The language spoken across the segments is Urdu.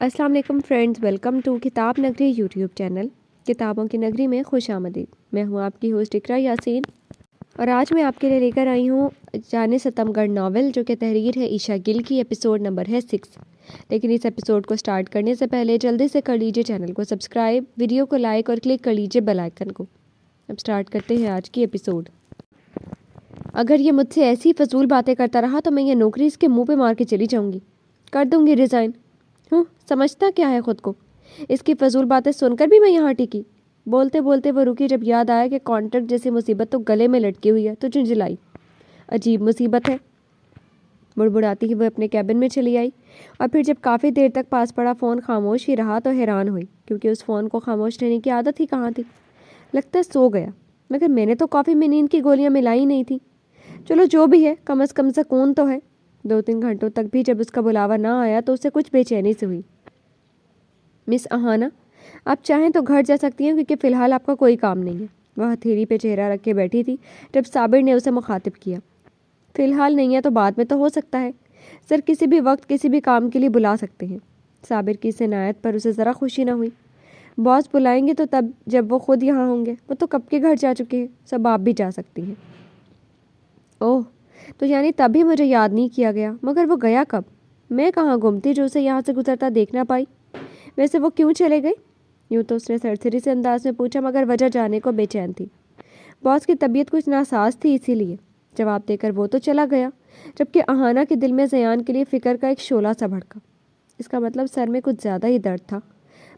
السلام علیکم فرینڈز، ویلکم ٹو کتاب نگری یوٹیوب چینل کتابوں کی نگری میں خوش آمدید۔ میں ہوں آپ کی ہوسٹ اقرا یاسین اور آج میں آپ کے لیے لے کر آئی ہوں جانے ستم گڑھ ناول، جو کہ تحریر ہے عائشہ گل کی۔ ایپیسوڈ نمبر ہے 6۔ لیکن اس ایپیسوڈ کو سٹارٹ کرنے سے پہلے جلدی سے کر لیجیے چینل کو سبسکرائب، ویڈیو کو لائک اور کلک کر لیجیے بیل آئکن کو۔ اب سٹارٹ کرتے ہیں آج کی ایپیسوڈ۔ اگر یہ مجھ سے ایسی فضول باتیں کرتا رہا تو میں یہ نوکری اس کے منہ پہ مار کے چلی جاؤں گی، کر دوں گی ریزائن۔ سمجھتا کیا ہے خود کو؟ اس کی فضول باتیں سن کر بھی میں یہاں ٹکی۔ بولتے بولتے وہ رکی، جب یاد آیا کہ کانٹریکٹ جیسی مصیبت تو گلے میں لٹکی ہوئی ہے تو جھنجھلائی۔ عجیب مصیبت ہے۔ بڑبڑاتی ہی وہ اپنے کیبن میں چلی آئی، اور پھر جب کافی دیر تک پاس پڑا فون خاموش ہی رہا تو حیران ہوئی، کیونکہ اس فون کو خاموش رہنے کی عادت ہی کہاں تھی۔ لگتا ہے سو گیا، مگر میں نے تو کافی میں نیند کی گولیاں ملائی نہیں تھی۔ چلو جو بھی ہے، کم از کم سکون تو ہے۔ 2-3 گھنٹوں تک بھی جب اس کا بلاوا نہ آیا تو اسے کچھ بے چینی سے ہوئی۔ مس اہانہ، آپ چاہیں تو گھر جا سکتی ہیں، کیونکہ فی الحال آپ کا کوئی کام نہیں ہے۔ وہ ہتھیلی پہ چہرہ رکھ کے بیٹھی تھی جب صابر نے اسے مخاطب کیا۔ فی الحال نہیں ہے تو بعد میں تو ہو سکتا ہے سر، کسی بھی وقت کسی بھی کام کے لیے بلا سکتے ہیں۔ صابر کی اس عنایت پر اسے ذرا خوشی نہ ہوئی۔ باس بلائیں گے تو تب جب وہ خود یہاں ہوں گے، وہ تو کب کے گھر جا چکے ہیں، سب آپ بھی جا سکتی ہیں۔ اوہ، تو یعنی تبھی مجھے یاد نہیں کیا گیا، مگر وہ گیا کب؟ میں کہاں گم تھی جو اسے یہاں سے گزرتا دیکھ نہ پائی؟ ویسے وہ کیوں چلے گئی؟ یوں تو اس نے سرسری سے انداز میں پوچھا، مگر وجہ جانے کو بے چین تھی۔ باس کی طبیعت کچھ ناساز تھی، اسی لیے جواب دے کر وہ تو چلا گیا، جبکہ اہانہ کے دل میں زیان کے لیے فکر کا ایک شعلہ سا بھڑکا۔ اس کا مطلب سر میں کچھ زیادہ ہی درد تھا،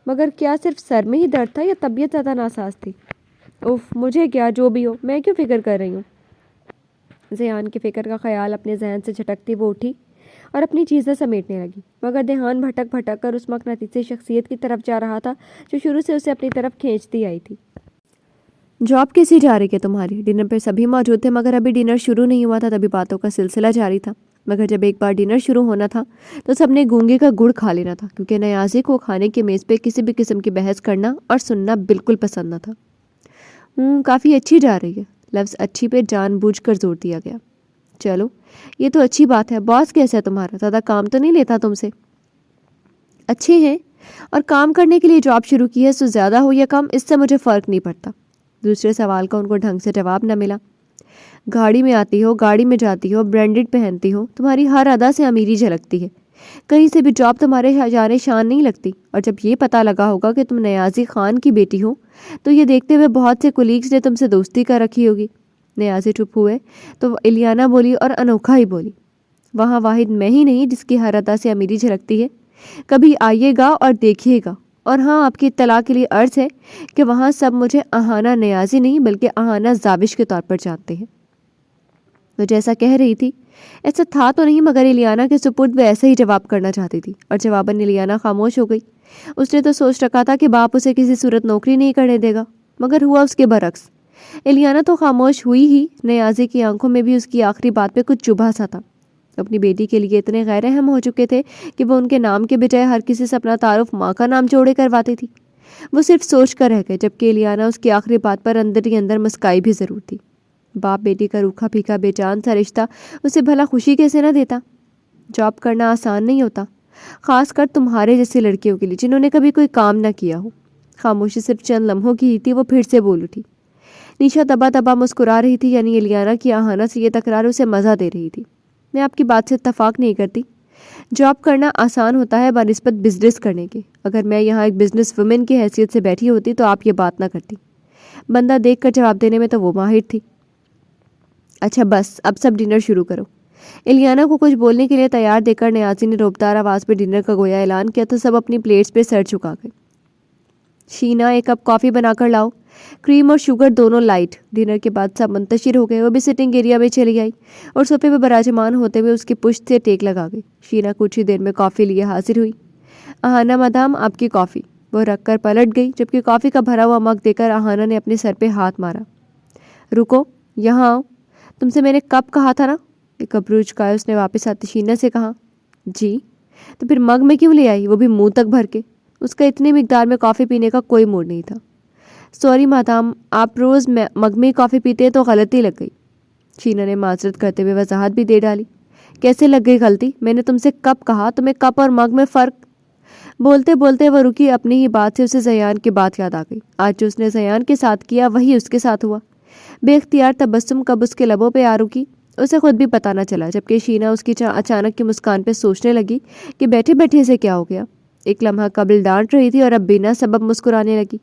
مگر کیا صرف سر میں ہی درد تھا یا طبیعت زیادہ ناساز تھی؟ اوف، مجھے کیا، جو بھی ہو، میں کیوں فکر کر رہی ہوں؟ زیان کی فکر کا خیال اپنے ذہن سے جھٹکتی وہ اٹھی اور اپنی چیزیں سمیٹنے لگی، مگر دھیان بھٹک بھٹک کر اس مقناطیسی شخصیت کی طرف جا رہا تھا جو شروع سے اسے اپنی طرف کھینچتی آئی تھی۔ جاب کیسی جا رہی ہے تمہاری؟ ڈنر پہ سبھی موجود تھے، مگر ابھی ڈنر شروع نہیں ہوا تھا، تبھی باتوں کا سلسلہ جاری تھا۔ مگر جب ایک بار ڈنر شروع ہونا تھا تو سب نے گونگے کا گڑ کھا لینا تھا، کیونکہ نیازی کو کھانے کی میز پہ کسی بھی قسم کی بحث کرنا اور سننا بالکل پسند نہ تھا۔ کافی اچھی جا رہی ہے۔ لفظ اچھی پہ جان بوجھ کر زور دیا گیا۔ چلو، یہ تو اچھی بات ہے۔ باس کیسا ہے تمہارا؟ زیادہ کام تو نہیں لیتا تم سے؟ اچھے ہیں، اور کام کرنے کے لیے جاب شروع کی ہے، سو زیادہ ہو یا کم اس سے مجھے فرق نہیں پڑتا۔ دوسرے سوال کا ان کو ڈھنگ سے جواب نہ ملا۔ گاڑی میں آتی ہو، گاڑی میں جاتی ہو، برانڈڈ پہنتی ہو، تمہاری ہر ادا سے امیری جھلکتی ہے۔ کہیں سے بھی جاب تمہارے جانے شان نہیں لگتی، اور جب یہ پتہ لگا ہوگا کہ تم نیازی خان کی بیٹی ہو تو یہ دیکھتے ہوئے بہت سے کولیگز نے تم سے دوستی کر رکھی ہوگی۔ نیازی چپ ہوئے تو الیانا بولی، اور انوکھا ہی بولی، وہاں واحد میں ہی نہیں جس کی ہر ادا سے امیری جھلکتی ہے۔ کبھی آئیے گا اور دیکھیے گا، اور ہاں، آپ کی اطلاع کے لیے عرض ہے کہ وہاں سب مجھے اہانہ نیازی نہیں بلکہ اہانہ زاوش کے طور پر جانتے ہیں۔ وہ جیسا کہہ رہی تھی ایسا تھا تو نہیں، مگر الیانا کے سپرد وہ ایسا ہی جواب کرنا چاہتی تھی، اور جواباً الیانا خاموش ہو گئی۔ اس نے تو سوچ رکھا تھا کہ باپ اسے کسی صورت نوکری نہیں کرنے دے گا، مگر ہوا اس کے برعکس۔ الیانا تو خاموش ہوئی ہی، نیازی کی آنکھوں میں بھی اس کی آخری بات پہ کچھ چبھا سا تھا۔ اپنی بیٹی کے لیے اتنے غیر اہم ہو چکے تھے کہ وہ ان کے نام کے بجائے ہر کسی سے اپنا تعارف ماں کا نام جوڑے کرواتی تھی۔ وہ صرف سوچ کر رہ گئے، جبکہ الیانا اس کی آخری بات پر اندر ہی اندر مسکائی بھی ضرور تھی۔ باپ بیٹی کا روکھا پھیکا بے جان سا رشتہ اسے بھلا خوشی کیسے نہ دیتا؟ جاب کرنا آسان نہیں ہوتا، خاص کر تمہارے جیسی لڑکیوں کے لیے جنہوں نے کبھی کوئی کام نہ کیا ہو۔ خاموشی صرف چند لمحوں کی ہی تھی، وہ پھر سے بول اٹھی۔ نیشا دبا دبا مسکرا رہی تھی، یعنی الیانا کی اہانہ سے یہ تکرار اسے مزہ دے رہی تھی۔ میں آپ کی بات سے اتفاق نہیں کرتی۔ جاب کرنا آسان ہوتا ہے بنسبت بزنس کرنے کے۔ اگر میں یہاں ایک بزنس وومن کی حیثیت سے بیٹھی ہوتی تو آپ یہ بات نہ کرتی۔ بندہ دیکھ کر جواب دینے میں تو وہ ماہر تھی۔ اچھا بس، اب سب ڈنر شروع کرو۔ الیانا کو کچھ بولنے کے لیے تیار دیکھ کر نیازی نے روبدار آواز پہ ڈنر کا گویا اعلان کیا تو سب اپنی پلیٹس پہ سر جھکا گئے۔ شینا، ایک کپ کافی بنا کر لاؤ، کریم اور شوگر دونوں لائٹ۔ ڈنر کے بعد سب منتشر ہو گئے۔ وہ بھی سٹنگ ایریا میں چلی آئی اور صوفے پہ براجمان ہوتے ہوئے اس کی پشت سے ٹیک لگا گئی۔ شینا کچھ ہی دیر میں کافی لیے حاضر ہوئی۔ اہانہ مدام، آپ کی کافی۔ وہ رکھ کر پلٹ گئی، جبکہ کافی کا بھرا ہوا مگ دے کر اہانہ نے اپنے سر پہ ہاتھ مارا۔ رکو، یہاں آؤ، تم سے میں نے کب کہا تھا نا؟ ایک ابرو چکائے اس نے واپس آتے شینا سے کہا۔ جی؟ تو پھر مگ میں کیوں لے آئی، وہ بھی منہ تک بھر کے؟ اس کا اتنی مقدار میں کافی پینے کا کوئی موڈ نہیں تھا۔ سوری مادام، آپ روز مگ میں کافی پیتے ہیں تو غلطی لگ گئی۔ شینا نے معذرت کرتے ہوئے وضاحت بھی دے ڈالی۔ کیسے لگ گئی غلطی؟ میں نے تم سے کب کہا تمہیں کپ اور مگ میں فرق؟ بولتے بولتے وہ رکی، اپنی ہی بات سے اسے زیان کی بات یاد آ گئی۔ آج جو اس نے زیان کے ساتھ کیا وہی اس کے ساتھ ہوا۔ بے اختیار تبسم کب اس کے لبوں پہ آ رکی اسے خود بھی پتہ نہ چلا، جبکہ شینا اس کی اچانک کی مسکان پہ سوچنے لگی کہ بیٹھے بیٹھے اسے کیا ہو گیا۔ ایک لمحہ قبل ڈانٹ رہی تھی اور اب بنا سبب مسکرانے لگی۔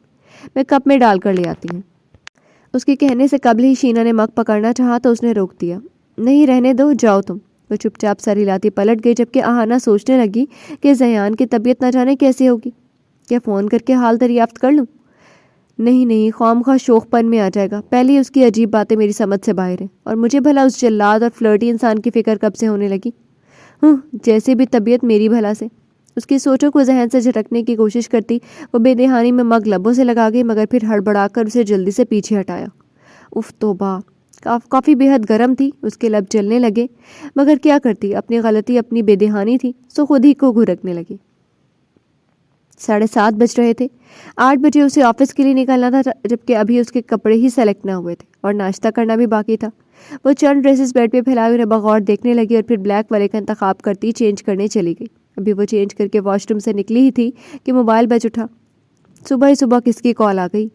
میں کپ میں ڈال کر لے آتی ہوں۔ اس کے کہنے سے قبل ہی شینا نے مگ پکڑنا چاہا تو اس نے روک دیا۔ نہیں رہنے دو، جاؤ تم۔ وہ چپ چاپ سر ہلاتی پلٹ گئی، جبکہ آہانہ سوچنے لگی کہ زیان کی طبیعت نہ جانے کیسی ہوگی۔ کیا فون کر کے حال دریافت کر لوں؟ نہیں، خواہ شوخ پن میں آ جائے گا۔ پہلے ہی اس کی عجیب باتیں میری سمجھ سے باہر ہیں، اور مجھے بھلا اس جلاد اور فلرٹی انسان کی فکر کب سے ہونے لگی؟ جیسے بھی طبیعت میری بھلا سے۔ اس کی سوچوں کو ذہن سے جھٹکنے کی کوشش کرتی وہ بے دہانی میں مگ لبوں سے لگا گئی، مگر پھر ہڑبڑا کر اسے جلدی سے پیچھے ہٹایا۔ اف توبہ! کافی بے حد گرم تھی، اس کے لب جلنے لگے، مگر کیا کرتی، اپنی غلطی اپنی بے دہانی تھی، سو خود ہی کو گھرکنے لگی۔ 7:30 بج رہے تھے۔ 8 بجے اسے آفس کے لیے نکلنا تھا، جبکہ ابھی اس کے کپڑے ہی سلیکٹ نہ ہوئے تھے اور ناشتہ کرنا بھی باقی تھا۔ وہ چند ڈریسز بیڈ پہ پھیلائے انہیں بغور دیکھنے لگی اور پھر بلیک والے کا انتخاب کرتی چینج کرنے چلی گئی۔ ابھی وہ چینج کر کے واش روم سے نکلی ہی تھی کہ موبائل بج اٹھا۔ صبح کس کی کال آ گئی؟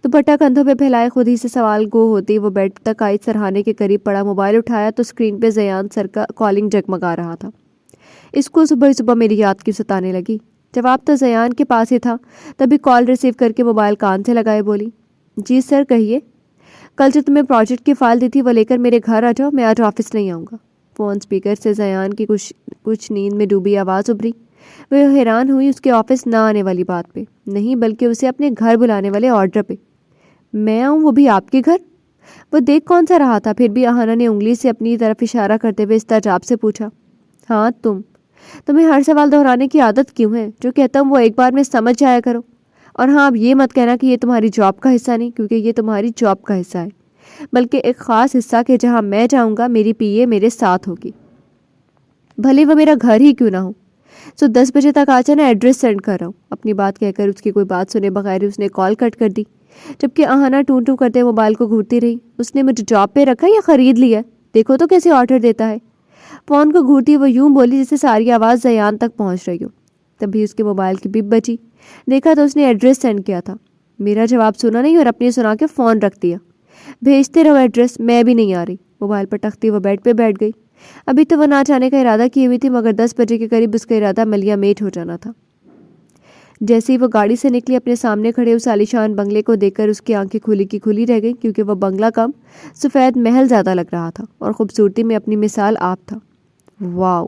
دوپٹہ کندھوں پہ پھیلائے خود ہی سے سوال گو ہوتی وہ بیڈ تک آئی، سرہانے کے قریب پڑا، موبائل اٹھایا تو اسکرین پہ زیان سر کا کالنگ جگمگا رہا تھا۔ اس کو صبح میری یاد کیوں ستانے لگی؟ جواب تو زیان کے پاس ہی تھا، تبھی کال ریسیو کر کے موبائل کان سے لگائے بولی، جی سر کہیے۔ کل جو تمہیں پروجیکٹ کی فائل دی تھی وہ لے کر میرے گھر آ جاؤ، میں آج آفس نہیں آؤں گا۔ فون اسپیکر سے زیان کی کچھ نیند میں ڈوبی آواز ابھری۔ وہ حیران ہوئی اس کے آفس نہ آنے والی بات پہ، نہیں بلکہ اسے اپنے گھر بلانے والے آرڈر پہ۔ میں آؤں، وہ بھی آپ کے گھر؟ وہ دیکھ کون سا رہا تھا؟ پھر بھی آہانہ نے انگلی سے اپنی طرف اشارہ کرتے ہوئے استعجاب سے پوچھا۔ ہاں تمہیں ہر سوال دہرانے کی عادت کیوں ہے؟ جو کہتا ہوں وہ ایک بار میں سمجھ جایا کرو۔ اور ہاں، اب یہ مت کہنا کہ یہ تمہاری جاب کا حصہ نہیں، کیونکہ یہ تمہاری جاب کا حصہ ہے، بلکہ ایک خاص حصہ کہ جہاں میں جاؤں گا میری پی اے میرے ساتھ ہوگی، بھلے وہ میرا گھر ہی کیوں نہ ہو۔ 10 بجے تک آ جانا، ایڈریس سینڈ کر رہا ہوں۔ اپنی بات کہہ کر اس کی کوئی بات سنے بغیر اس نے کال کٹ کر دی، جبکہ آہانہ ٹوں کرتے موبائل کو گھورتی رہی۔ اس نے مجھے جاب پہ رکھا یا خرید لیا؟ دیکھو تو کیسے آرڈر دیتا ہے۔ فون کو گھورتی وہ یوں بولی جسے ساری آواز زیان تک پہنچ رہی ہو۔ تبھی اس کے موبائل کی بپ بجی، دیکھا تو اس نے ایڈریس سینڈ کیا تھا۔ میرا جواب سنا نہیں اور اپنی سنا کے فون رکھ دیا۔ بھیجتے رہو ایڈریس، میں بھی نہیں آ رہی۔ موبائل پر ٹکتی وہ بیڈ پہ بیٹھ گئی۔ ابھی تو وہ نہ جانے کا ارادہ کی ہوئی تھی، مگر 10 بجے کے قریب اس کا ارادہ ملیا میٹ ہو جانا تھا۔ جیسے ہی وہ گاڑی سے نکلی، اپنے سامنے کھڑے اس عالیشان بنگلے کو دیکھ کر اس کی آنکھیں کھلی کی کھلی رہ گئی، کیونکہ وہ بنگلہ کم سفید محل زیادہ لگ رہا تھا اور خوبصورتی میں اپنی مثال آپ تھا۔ واو!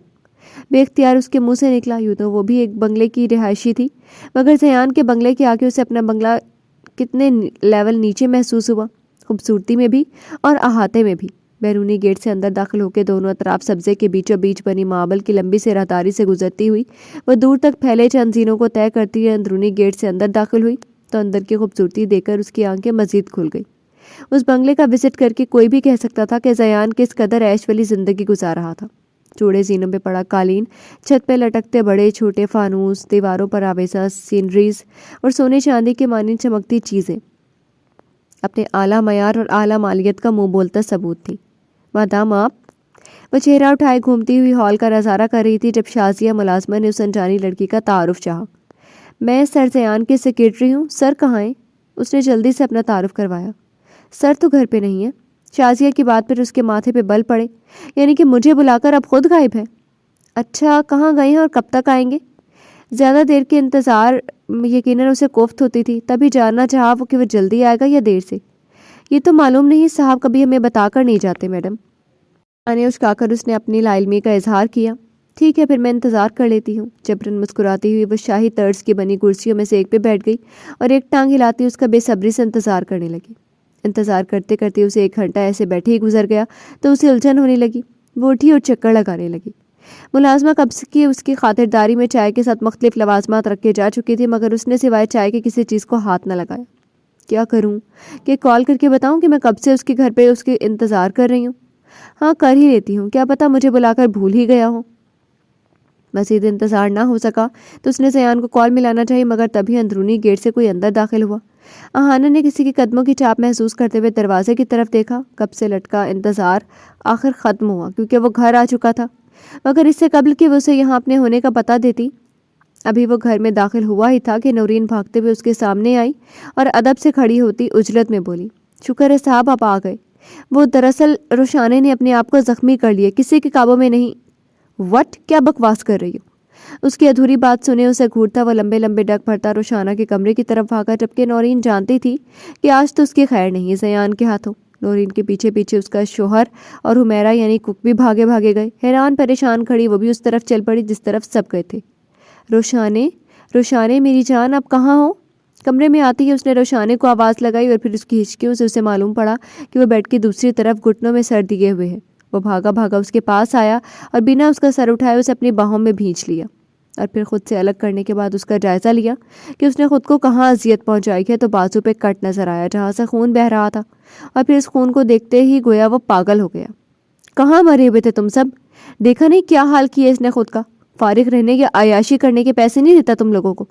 بے اختیار اس کے منہ سے نکلا۔ یوں تو وہ بھی ایک بنگلے کی رہائشی تھی، مگر زیان کے بنگلے کے آگے اسے اپنا بنگلہ کتنے لیول نیچے محسوس ہوا، خوبصورتی میں بھی اور احاطے میں بھی۔ بیرونی گیٹ سے اندر داخل ہو کے دونوں اطراف سبزے کے بیچوں بیچ بنی ماربل کی لمبی سے راہداری سے گزرتی ہوئی وہ دور تک پھیلے چند زینوں کو طے کرتی ہوئی اندرونی گیٹ سے اندر داخل ہوئی تو اندر کی خوبصورتی دیکھ کر اس کی آنکھیں مزید کھل گئی۔ اس بنگلے کا وزٹ کر کے کوئی بھی کہہ سکتا تھا کہ زیان کس قدر عیش والی زندگی گزار رہا تھا۔ چوڑے زینوں پہ پڑا قالین، چھت پہ لٹکتے بڑے چھوٹے فانوس، دیواروں پر آویزاں سینریز اور سونے چاندی کے مانند چمکتی چیزیں اپنے اعلیٰ معیار اور اعلیٰ مالیت کا منہ بولتا ثبوت تھی۔ مادام آپ؟ وہ چہرہ اٹھائے گھومتی ہوئی ہال کا نظارہ کر رہی تھی جب شازیہ ملازمہ نے اس انجانی لڑکی کا تعارف چاہا۔ میں سر زیان کی سیکرٹری ہوں۔ سر کہاں ہیں؟ اس نے جلدی سے اپنا تعارف کروایا۔ سر تو گھر پہ نہیں ہے۔ شازیہ کی بات پر اس کے ماتھے پہ بل پڑے، یعنی کہ مجھے بلا کر اب خود غائب ہے؟ اچھا، کہاں گئے ہیں اور کب تک آئیں گے؟ زیادہ دیر کے انتظار یقیناً اسے کوفت ہوتی تھی، تبھی جاننا چاہا وہ کہ وہ جلدی آئے گا یا دیر سے۔ یہ تو معلوم نہیں، صاحب کبھی ہمیں بتا کر نہیں جاتے میڈم۔ آنے اچکا کر اس نے اپنی لا علمی کا اظہار کیا۔ ٹھیک ہے، پھر میں انتظار کر لیتی ہوں۔ جبرن مسکراتی ہوئی وہ شاہی طرز کی بنی کرسیوں میں سے ایک پہ بیٹھ گئی اور ایک ٹانگ ہلاتی اس کا بے صبری سے انتظار کرنے لگی۔ انتظار کرتے کرتے اسے 1 گھنٹہ ایسے بیٹھے ہی گزر گیا تو اسے الجھن ہونے لگی۔ وہ اٹھی اور چکر لگانے لگی۔ ملازمہ کب سے اس کی خاطرداری میں چائے کے ساتھ مختلف لوازمات رکھ کے جا چکی تھی، مگر اس نے سوائے چائے کے کسی چیز کو ہاتھ نہ لگایا۔ کیا کروں؟ کہ کال کر کے بتاؤں کہ میں کب سے اس کے گھر پہ اس کے انتظار کر رہی ہوں؟ ہاں، کر ہی لیتی ہوں، کیا پتہ مجھے بلا کر بھول ہی گیا ہو۔ مزید انتظار نہ ہو سکا تو اس نے زیان کو کال ملانا چاہی، مگر تبھی اندرونی گیٹ سے کوئی اندر داخل ہوا۔ آہانہ نے کسی کے قدموں کی چاپ محسوس کرتے ہوئے دروازے کی طرف دیکھا۔ کب سے لٹکا انتظار آخر ختم ہوا، کیونکہ وہ گھر آ چکا تھا، مگر اس سے قبل کہ وہ اسے یہاں اپنے ہونے کا پتہ دیتی ابھی وہ گھر میں داخل ہوا ہی تھا کہ نورین بھاگتے ہوئے اس کے سامنے آئی اور ادب سے کھڑی ہوتی عجلت میں بولی، شکر ہے صاحب آپ آ گئے۔ وہ دراصل روشانے نے اپنے آپ کو زخمی کر لیا، کسی کے قابو میں نہیں۔ وٹ، کیا بکواس کر رہی ہو؟ اس کی ادھوری بات سنے اسے گھورتا وہ لمبے لمبے ڈگ بھرتا روشانہ کے کمرے کی طرف بھاگا، جبکہ نورین جانتی تھی کہ آج تو اس کی خیر نہیں ہے زیان کے ہاتھوں۔ نورین کے پیچھے پیچھے اس کا شوہر اور حمیرہ یعنی کک بھی بھاگے بھاگے گئے۔ حیران پریشان کھڑی وہ بھی اس طرف چل پڑی جس طرف سب گئے تھے۔ روشانے میری جان، اب کہاں ہو؟ کمرے میں آتی ہی اس نے روشانے کو آواز لگائی اور پھر اس کی ہچکیوں سے اسے معلوم پڑا کہ وہ بیڈ کی دوسری طرف گھٹنوں میں سر دیے ہوئے ہے۔ وہ بھاگا بھاگا اس کے پاس آیا اور بنا اس کا سر اٹھائے اسے اپنی باہوں میں بھینچ لیا، اور پھر خود سے الگ کرنے کے بعد اس کا جائزہ لیا کہ اس نے خود کو کہاں اذیت پہنچائی ہے، تو بازو پہ کٹ نظر آیا جہاں سے خون بہہ رہا تھا، اور پھر اس خون کو دیکھتے ہی گویا وہ پاگل ہو گیا۔ کہاں مرے ہوئے تھے تم سب؟ دیکھا نہیں کیا حال کیا اس نے خود کا؟ فارغ رہنے یا عیاشی کرنے کے پیسے نہیں دیتا تم لوگوں کو؟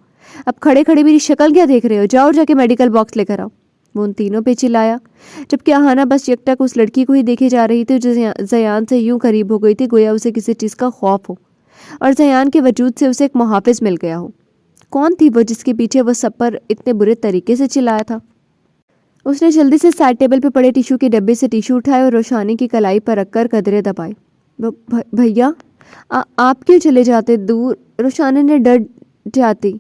اب کھڑے کھڑے میری شکل کیا دیکھ رہے ہو؟ جاؤ جا کے میڈیکل باکس لے کر آؤ۔ وہ ان تینوں پہ چلایا، جبکہ آہانہ بس یک ٹک اس لڑکی کو ہی دیکھی جا رہی تھی جو زیان سے یوں قریب ہو گئی تھی گویا اسے کسی چیز کا خوف ہو، اور زیان کے وجود سے اسے ایک محافظ مل گیا ہو۔ کون تھی وہ جس کے پیچھے وہ سب پر اتنے برے طریقے سے چلایا تھا؟ اس نے جلدی سے سائڈ ٹیبل پہ پڑے ٹیشو کے ڈبے سے ٹیشو اٹھائے اور روشانی کی کلائی پر رکھ کر قدرے دبائے۔ بھیا آپ کیوں چلے جاتے دور؟ روشانی نے ڈر جاتی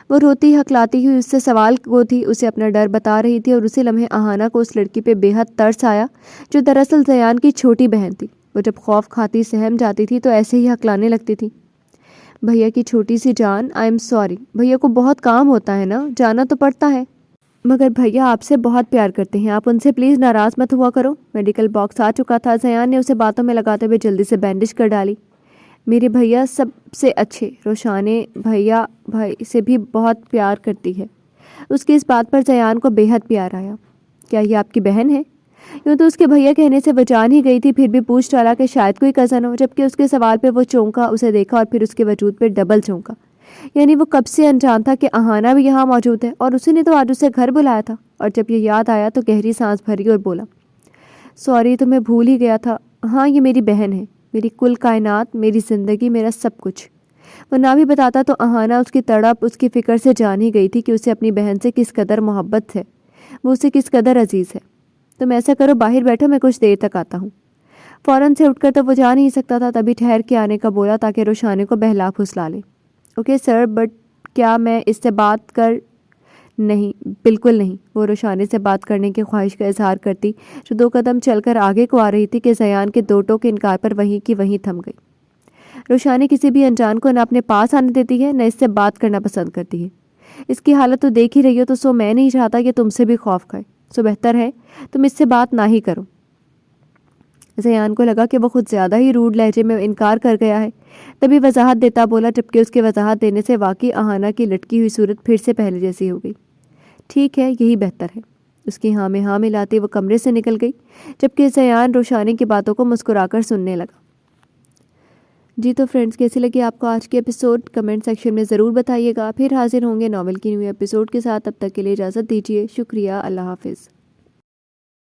وہ روتی ہکلاتی ہوئی اس سے سوال کو تھی، اسے اپنا ڈر بتا رہی تھی، اور اسی لمحے آہانہ کو اس لڑکی پہ بے حد ترس آیا جو دراصل زیان کی چھوٹی بہن تھی۔ وہ جب خوف کھاتی سہم جاتی تھی تو ایسے ہی ہکلانے لگتی تھی، بھیا کی چھوٹی سی جان، آئی ایم سوری، بھیا کو بہت کام ہوتا ہے نا، جانا تو پڑتا ہے، مگر بھیا آپ سے بہت پیار کرتے ہیں، آپ ان سے پلیز ناراض مت ہوا کرو۔ میڈیکل باکس آ چکا تھا، زیان نے اسے باتوں میں لگاتے ہوئے جلدی سے بینڈیج کر ڈالی۔ میرے بھیا سب سے اچھے، روشانے بھیا بھائی سے بھی بہت پیار کرتی ہے۔ اس کی اس بات پر زیان کو بے حد پیار آیا۔ کیا یہ آپ کی بہن ہے؟ یوں تو اس کے بھیا کہنے سے وہ جان ہی گئی تھی، پھر بھی پوچھ ڈالا کہ شاید کوئی کزن ہو، جبکہ اس کے سوال پہ وہ چونکا، اسے دیکھا اور پھر اس کے وجود پہ ڈبل چونکا، یعنی وہ کب سے انجان تھا کہ آہانہ بھی یہاں موجود ہے، اور اسی نے تو آج اسے گھر بلایا تھا۔ اور جب یہ یاد آیا تو گہری سانس بھری اور بولا، سوری تو میں بھول ہی گیا تھا، ہاں یہ میری بہن ہے، میری کل کائنات، میری زندگی، میرا سب کچھ۔ وہ نہ بھی بتاتا تو آہانہ اس کی تڑپ، اس کی فکر سے جان ہی گئی تھی کہ اسے اپنی بہن سے کس قدر محبت ہے، وہ اسے کس قدر عزیز ہے۔ تم ایسا کرو، باہر بیٹھو، میں کچھ دیر تک آتا ہوں۔ فوراً سے اٹھ کر تو وہ جا نہیں سکتا تھا، تبھی ٹھہر کے آنے کا بولا تاکہ روشانے کو بہلا پھسلا لے۔ اوکے سر، بٹ کیا میں اس سے بات کر؟ نہیں، بالکل نہیں۔ وہ روشانے سے بات کرنے کی خواہش کا اظہار کرتی جو 2 قدم چل کر آگے کو آ رہی تھی کہ زیان کے 2 ٹوک انکار پر وہیں کی وہیں تھم گئی۔ روشانی کسی بھی انجان کو نہ اپنے پاس آنے دیتی ہے، نہ اس سے بات کرنا پسند کرتی ہے۔ اس کی حالت تو دیکھ ہی رہی ہو، تو سو میں نہیں چاہتا کہ تم سے بھی خوف کھائے، سو بہتر ہے تم اس سے بات نہ ہی کرو۔ زیان کو لگا کہ وہ خود زیادہ ہی روڈ لہجے میں انکار کر گیا ہے، تبھی وضاحت دیتا بولا، جبکہ اس کے وضاحت دینے سے واقعی آہانہ کی لٹکی ہوئی صورت پھر سے پہلے جیسی ہو گئی۔ ٹھیک ہے، یہی بہتر ہے۔ اس کی ہاں میں ہاں ملاتے وہ کمرے سے نکل گئی، جبکہ زیان روشانی کی باتوں کو مسکرا کر سننے لگا۔ جی تو فرینڈز، کیسی لگی آپ کو آج کی ایپیسوڈ؟ کمنٹ سیکشن میں ضرور بتائیے گا۔ پھر حاضر ہوں گے ناول کی نیو ایپیسوڈ کے ساتھ، تب تک کے لیے اجازت دیجیے۔ شکریہ، اللہ حافظ۔